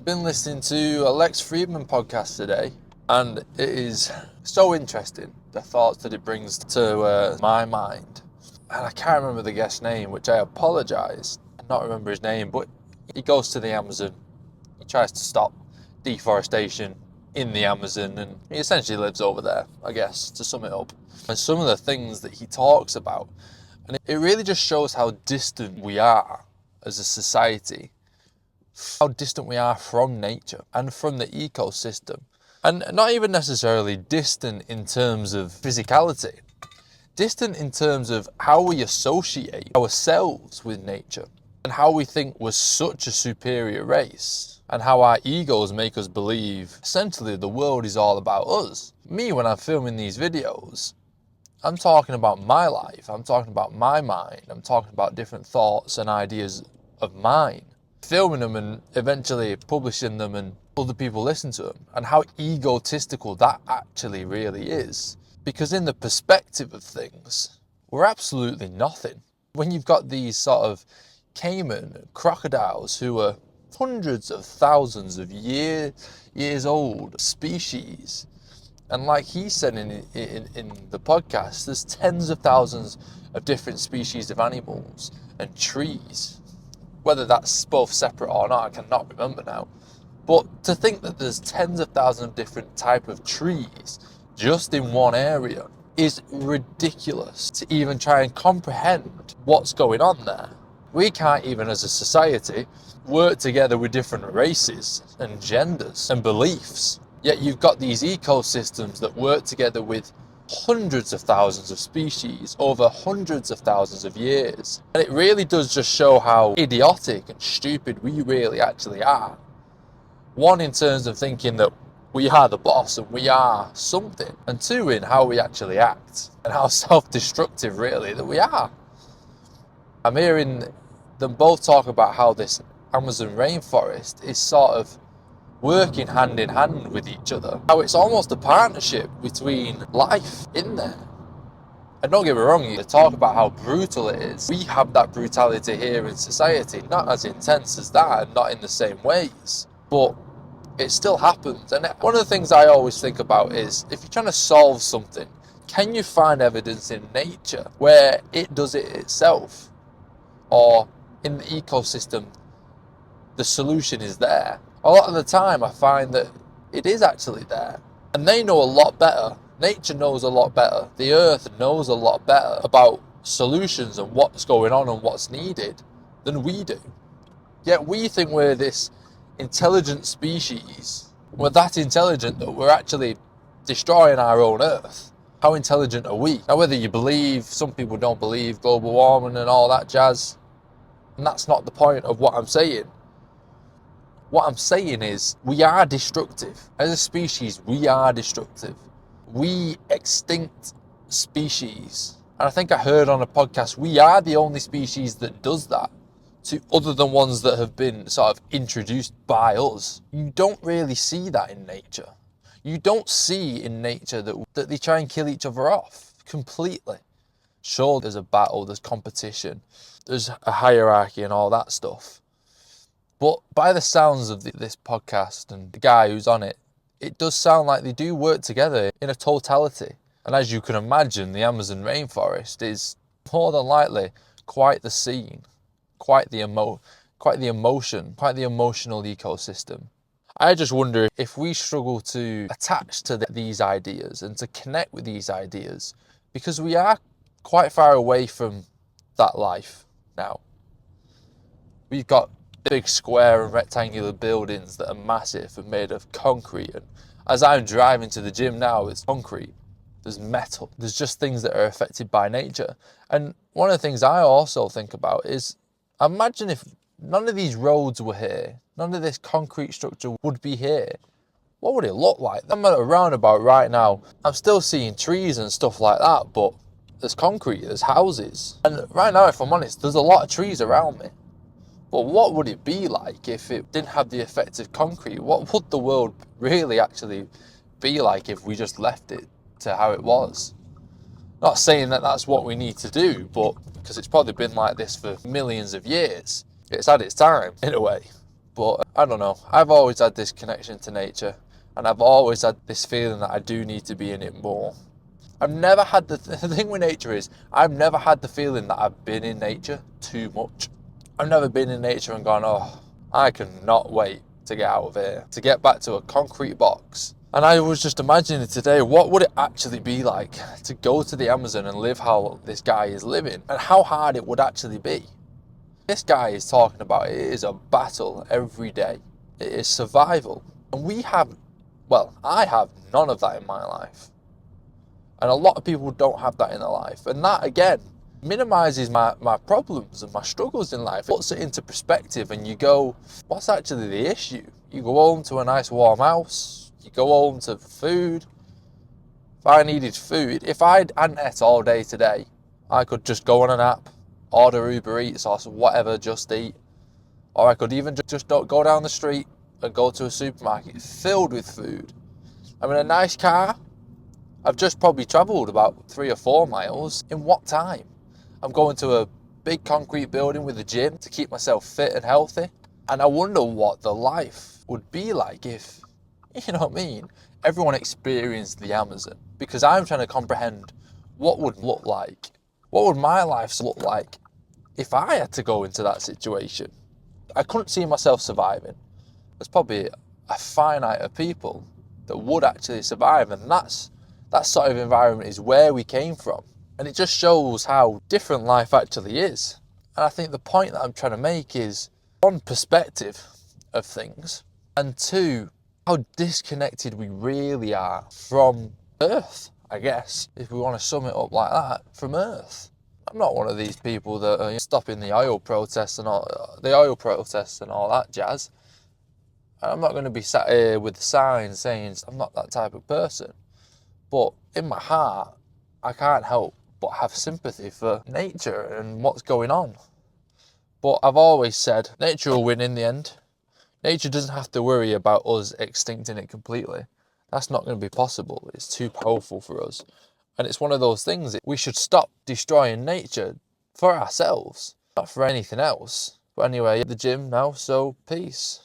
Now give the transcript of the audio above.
Been listening to a Lex Friedman podcast today, and it is so interesting, the thoughts that it brings to my mind. And I can't remember the guest's name, which I apologise. I not remember his name, but he goes to the Amazon. He tries to stop deforestation in the Amazon, and he essentially lives over there, I guess, to sum it up. And some of the things that he talks about, and it really just shows how distant we are as a society, how distant we are from nature and from the ecosystem. And not even necessarily distant in terms of physicality, distant in terms of how we associate ourselves with nature and how we think we're such a superior race and how our egos make us believe essentially the world is all about us. Me, when I'm filming these videos, I'm talking about my life, I'm talking about my mind, I'm talking about different thoughts and ideas of mine. Filming them and eventually publishing them and other people listen to them, and how egotistical that actually really is. Because in the perspective of things, we're absolutely nothing. When you've got these sort of caiman crocodiles who are hundreds of thousands of years old species, and like he said in the podcast, there's tens of thousands of different species of animals and trees. Whether that's both separate or not, I cannot remember now. But to think that there's tens of thousands of different types of trees just in one area is ridiculous to even try and comprehend what's going on there. We can't even as a society work together with different races and genders and beliefs. Yet you've got these ecosystems that work together with hundreds of thousands of species over hundreds of thousands of years. And it really does just show how idiotic and stupid we really actually are. One, in terms of thinking that we are the boss and we are something. And two, in how we actually act and how self-destructive really that we are. I'm hearing them both talk about how this Amazon rainforest is sort of working hand in hand with each other. How it's almost a partnership between life in there. And don't get me wrong, they talk about how brutal it is. We have that brutality here in society, not as intense as that and not in the same ways. But it still happens. And one of the things I always think about is, if you're trying to solve something, can you find evidence in nature where it does it itself? Or in the ecosystem, the solution is there? A lot of the time I find that it is actually there. And they know a lot better. Nature knows a lot better. The earth knows a lot better about solutions and what's going on and what's needed than we do. Yet we think we're this intelligent species. We're that intelligent that we're actually destroying our own earth. How intelligent are we? Now, whether you believe, some people don't believe global warming and all that jazz, and that's not the point of what I'm saying. What I'm saying is, we are destructive. As a species, we are destructive. We extinct species. And I think I heard on a podcast, we are the only species that does that, to other than ones that have been sort of introduced by us. You don't really see that in nature. You don't see in nature that they try and kill each other off completely. Sure, there's a battle, there's competition, there's a hierarchy and all that stuff. But by the sounds of this podcast and the guy who's on it, it does sound like they do work together in a totality. And as you can imagine, the Amazon rainforest is more than likely quite the scene, quite the emotion, quite the emotional ecosystem. I just wonder if we struggle to attach to these ideas and to connect with these ideas, because we are quite far away from that life now. We've got big square and rectangular buildings that are massive and made of concrete, and as I'm driving to the gym now, it's concrete, there's metal, there's just things that are affected by nature. And one of the things I also think about is, imagine if none of these roads were here, none of this concrete structure would be here. What would it look like? I'm at a roundabout right now, I'm still seeing trees and stuff like that, but there's concrete, there's houses. And right now, if I'm honest, there's a lot of trees around me. But what would it be like if it didn't have the effect of concrete? What would the world really actually be like if we just left it to how it was? Not saying that that's what we need to do, but because it's probably been like this for millions of years. It's had its time, in a way. But I don't know, I've always had this connection to nature, and I've always had this feeling that I do need to be in it more. I've never had the thing with nature is, I've never had the feeling that I've been in nature too much. I've never been in nature and gone, oh, I cannot wait to get out of here, to get back to a concrete box. And I was just imagining today, what would it actually be like to go to the Amazon and live how this guy is living, and how hard it would actually be. This guy is talking about it is a battle every day. It is survival. And I have none of that in my life. And a lot of people don't have that in their life. And that, again, minimizes my problems and my struggles in life. It puts it into perspective, and you go, what's actually the issue? You go home to a nice warm house. You go home to food. If I needed food, if I hadn't ate all day today, I could just go on an app, order Uber Eats or whatever, Just Eat. Or I could even just go down the street and go to a supermarket filled with food. I'm in a nice car. I've just probably travelled about 3 or 4 miles. In what time? I'm going to a big concrete building with a gym to keep myself fit and healthy. And I wonder what the life would be like if, you know what I mean, everyone experienced the Amazon. Because I'm trying to comprehend what would look like. What would my life look like if I had to go into that situation? I couldn't see myself surviving. There's probably a finite of people that would actually survive, and that sort of environment is where we came from. And it just shows how different life actually is. And I think the point that I'm trying to make is, one, perspective of things, and two, how disconnected we really are from Earth, I guess, if we want to sum it up like that, from Earth. I'm not one of these people that are stopping the oil protests and all that jazz. I'm not going to be sat here with the signs saying I'm not that type of person. But in my heart, I can't help but have sympathy for nature and what's going on. But I've always said, nature will win in the end. Nature doesn't have to worry about us extincting it completely. That's not going to be possible. It's too powerful for us. And it's one of those things that we should stop destroying nature for ourselves, not for anything else. But anyway, at the gym now, so peace.